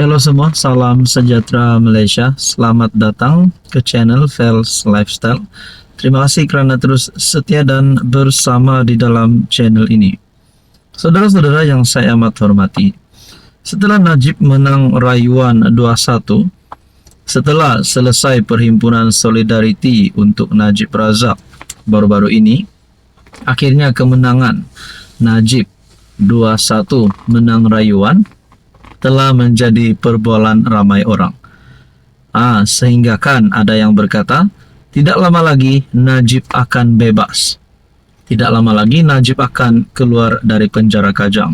Halo semua, salam sejahtera Malaysia. Selamat datang ke channel Fels Lifestyle. Terima kasih kerana terus setia dan bersama di dalam channel ini. Saudara-saudara yang saya amat hormati, setelah Najib menang rayuan 2-1, setelah selesai perhimpunan Solidariti untuk Najib Razak baru-baru ini, akhirnya kemenangan Najib 2-1 menang rayuan telah menjadi perbualan ramai orang. Sehingga kan ada yang berkata, tidak lama lagi Najib akan bebas. Tidak lama lagi Najib akan keluar dari penjara Kajang.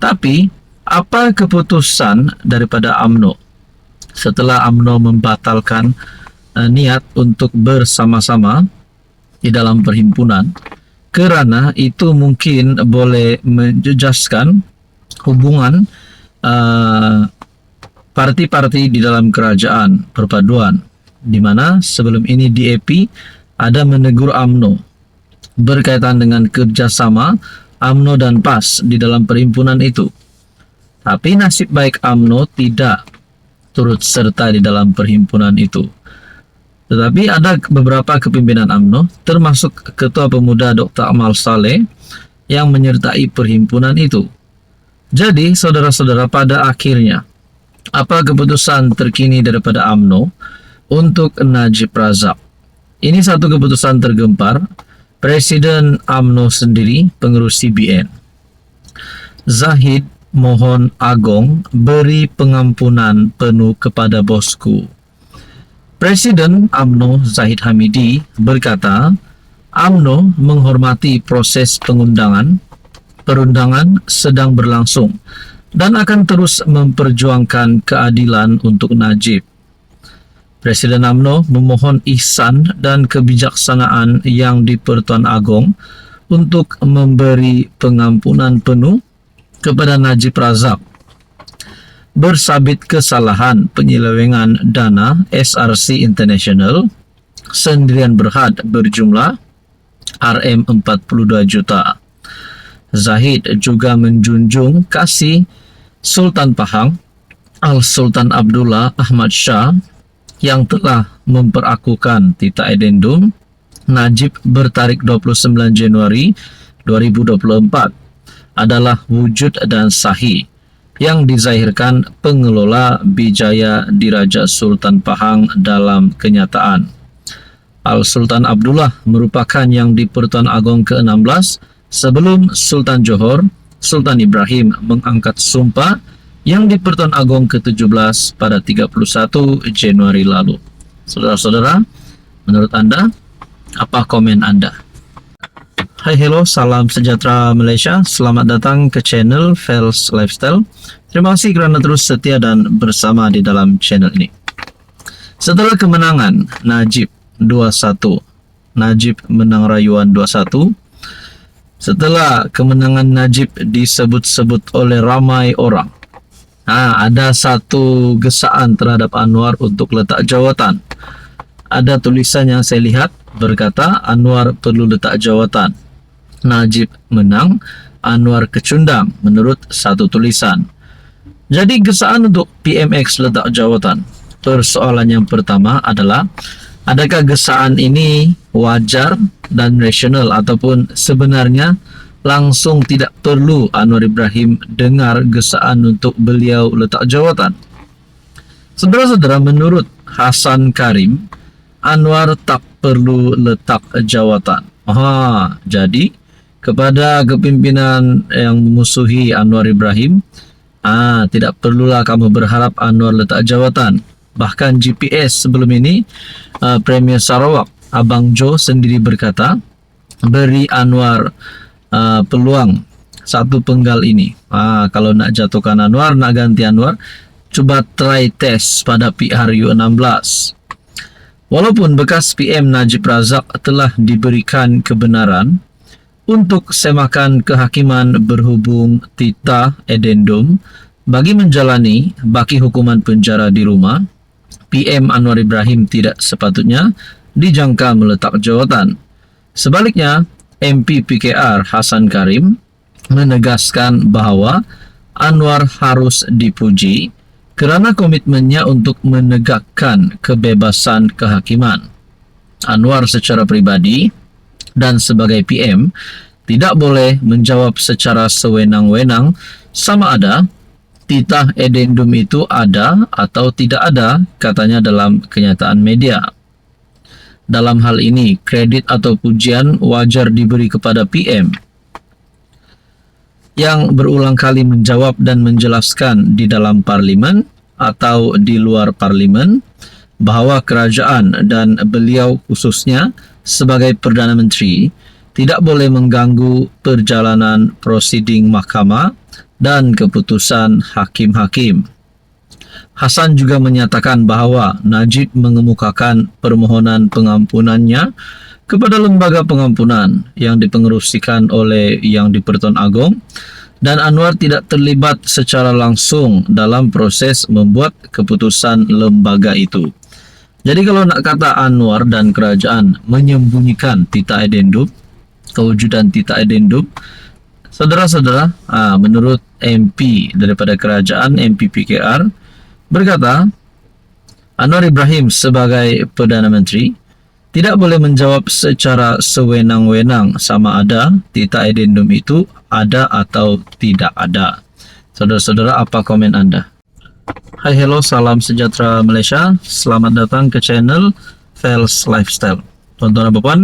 Tapi, apa keputusan daripada UMNO setelah UMNO membatalkan niat untuk bersama-sama di dalam perhimpunan? Kerana itu mungkin boleh menjejaskan hubungan parti-parti di dalam kerajaan perpaduan, di mana sebelum ini DAP ada menegur UMNO berkaitan dengan kerjasama UMNO dan PAS di dalam perhimpunan itu. Tapi nasib baik UMNO tidak turut serta di dalam perhimpunan itu. Tetapi ada beberapa kepimpinan UMNO, termasuk Ketua Pemuda Dr. Amal Saleh, yang menyertai perhimpunan itu. Jadi, saudara-saudara, pada akhirnya, apa keputusan terkini daripada UMNO untuk Najib Razak? Ini satu keputusan tergempar. Presiden UMNO sendiri, pengurus CBN, Zahid mohon Agong beri pengampunan penuh kepada bosku. Presiden UMNO Zahid Hamidi berkata, UMNO menghormati proses perundangan sedang berlangsung dan akan terus memperjuangkan keadilan untuk Najib. Presiden UMNO memohon ihsan dan kebijaksanaan yang di-Pertuan Agong untuk memberi pengampunan penuh kepada Najib Razak bersabit kesalahan penyelewengan dana SRC International Sendirian Berhad berjumlah RM42 juta. Zahid juga menjunjung kasih Sultan Pahang Al-Sultan Abdullah Ahmad Shah yang telah memperakukan Tita Edendum Najib bertarikh 29 Januari 2024 adalah wujud dan sahih yang dizahirkan pengelola Bijaya Diraja Sultan Pahang dalam kenyataan. Al-Sultan Abdullah merupakan yang di-Pertuan Agong ke-16 sebelum Sultan Johor, Sultan Ibrahim mengangkat sumpah yang di-Pertuan Agong ke-17 pada 31 Januari lalu. Saudara-saudara, menurut Anda, apa komen Anda? Hai, hello, salam sejahtera Malaysia. Selamat datang ke channel Fels Lifestyle. Terima kasih kerana terus setia dan bersama di dalam channel ini. Setelah kemenangan Najib 2-1, Najib menang rayuan 2-1. Setelah kemenangan Najib disebut-sebut oleh ramai orang, ada satu gesaan terhadap Anwar untuk letak jawatan. Ada tulisan yang saya lihat berkata Anwar perlu letak jawatan. Najib menang, Anwar kecundang menurut satu tulisan. Jadi gesaan untuk PMX letak jawatan. Persoalan yang pertama adalah, adakah gesaan ini wajar dan rasional ataupun sebenarnya langsung tidak perlu Anwar Ibrahim dengar gesaan untuk beliau letak jawatan? Saudara-saudara, menurut Hasan Karim, Anwar tak perlu letak jawatan. Jadi kepada kepimpinan yang memusuhi Anwar Ibrahim, tidak perlulah kamu berharap Anwar letak jawatan. Bahkan GPS sebelum ini, Premier Sarawak Abang Jo sendiri berkata, beri Anwar peluang satu penggal ini. Kalau nak jatuhkan Anwar, nak ganti Anwar, cuba try test pada PRU16. Walaupun bekas PM Najib Razak telah diberikan kebenaran untuk semakan kehakiman berhubung Tita Edendum bagi menjalani baki hukuman penjara di rumah, PM Anwar Ibrahim tidak sepatutnya dijangka meletak jawatan. Sebaliknya, MP PKR Hasan Karim menegaskan bahawa Anwar harus dipuji Kerana komitmennya untuk menegakkan kebebasan kehakiman, Anwar secara pribadi dan sebagai PM tidak boleh menjawab secara sewenang-wenang sama ada titah edendum itu ada atau tidak ada, katanya dalam kenyataan media. Dalam hal ini, kredit atau pujian wajar diberi kepada PM yang berulang kali menjawab dan menjelaskan di dalam parlimen atau di luar parlimen bahwa kerajaan dan beliau khususnya sebagai Perdana Menteri tidak boleh mengganggu perjalanan prosiding mahkamah dan keputusan hakim-hakim. Hasan juga menyatakan bahwa Najib mengemukakan permohonan pengampunannya kepada lembaga pengampunan yang dipengerusikan oleh Yang di-Pertuan Agong, dan Anwar tidak terlibat secara langsung dalam proses membuat keputusan lembaga itu. Jadi kalau nak kata Anwar dan kerajaan menyembunyikan titah edendum, kewujudan titah edendum, saudara-saudara, menurut MP daripada kerajaan, MP PKR, berkata Anwar Ibrahim sebagai Perdana Menteri tidak boleh menjawab secara sewenang-wenang sama ada titah edendum itu ada atau tidak ada. Saudara-saudara, apa komen Anda? Hai, hello, salam sejahtera Malaysia. Selamat datang ke channel Fels Lifestyle. Tuan-tuan dan puan,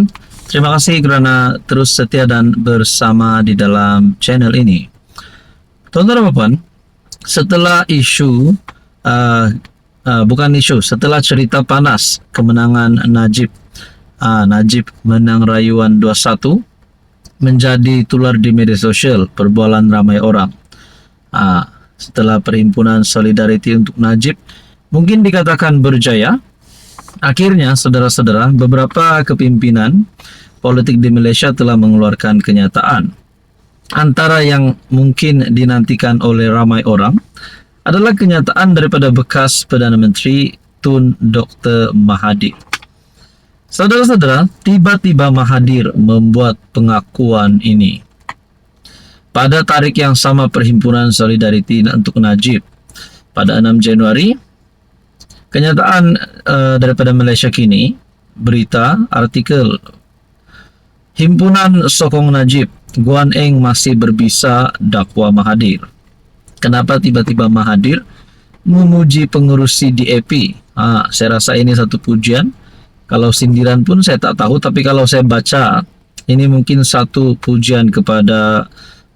terima kasih kerana terus setia dan bersama di dalam channel ini. Tuan-tuan dan puan, setelah isu setelah cerita panas kemenangan Najib menang rayuan 21 menjadi tular di media sosial, perbualan ramai orang. Setelah Perhimpunan Solidariti untuk Najib mungkin dikatakan berjaya, akhirnya saudara-saudara, beberapa kepimpinan politik di Malaysia telah mengeluarkan kenyataan. Antara yang mungkin dinantikan oleh ramai orang adalah kenyataan daripada bekas Perdana Menteri Tun Dr. Mahathir. Saudara-saudara, tiba-tiba Mahathir membuat pengakuan ini. Pada tarikh yang sama Perhimpunan Solidariti untuk Najib, pada 6 Januari, kenyataan daripada Malaysia Kini, berita, artikel, Himpunan Sokong Najib, Guan Eng masih berbisa dakwa Mahathir. Kenapa tiba-tiba Mahathir memuji pengurusi DAP? Saya rasa ini satu pujian. Kalau sindiran pun saya tak tahu, tapi kalau saya baca, ini mungkin satu pujian kepada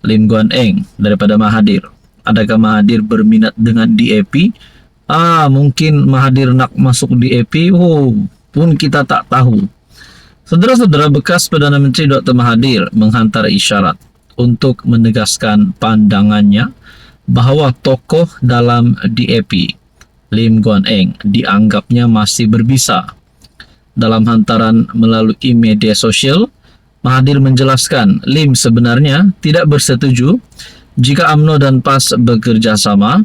Lim Guan Eng daripada Mahathir. Adakah Mahathir berminat dengan DAP? Mungkin Mahathir nak masuk DAP, pun kita tak tahu. Saudara-saudara, bekas Perdana Menteri Dr. Mahathir menghantar isyarat untuk menegaskan pandangannya bahawa tokoh dalam DAP, Lim Guan Eng, dianggapnya masih berbisa. Dalam hantaran melalui media sosial, Mahathir menjelaskan Lim sebenarnya tidak bersetuju jika UMNO dan PAS bekerja sama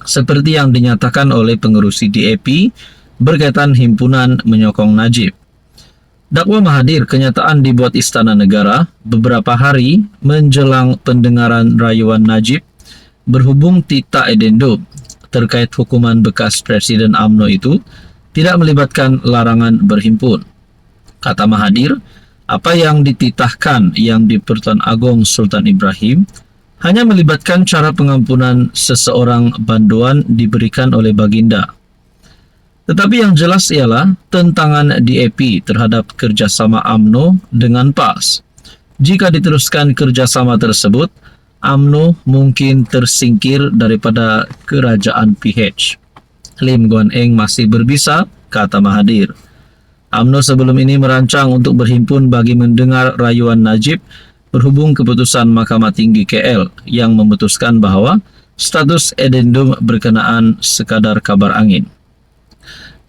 seperti yang dinyatakan oleh pengerusi DAP berkaitan himpunan menyokong Najib. Dakwa Mahathir kenyataan dibuat Istana Negara beberapa hari menjelang pendengaran rayuan Najib berhubung titah edendum terkait hukuman bekas Presiden UMNO itu tidak melibatkan larangan berhimpun. Kata Mahathir, apa yang dititahkan Yang di-Pertuan Agong Sultan Ibrahim hanya melibatkan cara pengampunan seseorang banduan diberikan oleh baginda. Tetapi yang jelas ialah tentangan DAP terhadap kerjasama UMNO dengan PAS. Jika diteruskan kerjasama tersebut, UMNO mungkin tersingkir daripada kerajaan PH. Lim Guan Eng masih berbisa, kata Mahathir. UMNO sebelum ini merancang untuk berhimpun bagi mendengar rayuan Najib berhubung keputusan Mahkamah Tinggi KL yang memutuskan bahawa status edendum berkenaan sekadar kabar angin.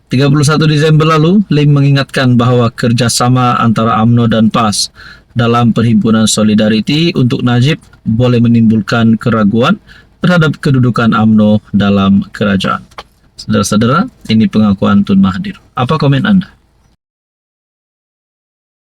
31 Disember lalu, Lim mengingatkan bahawa kerjasama antara UMNO dan PAS dalam Perhimpunan Solidariti untuk Najib boleh menimbulkan keraguan terhadap kedudukan UMNO dalam kerajaan. Saudara-saudara, ini pengakuan Tun Mahathir. Apa komen Anda?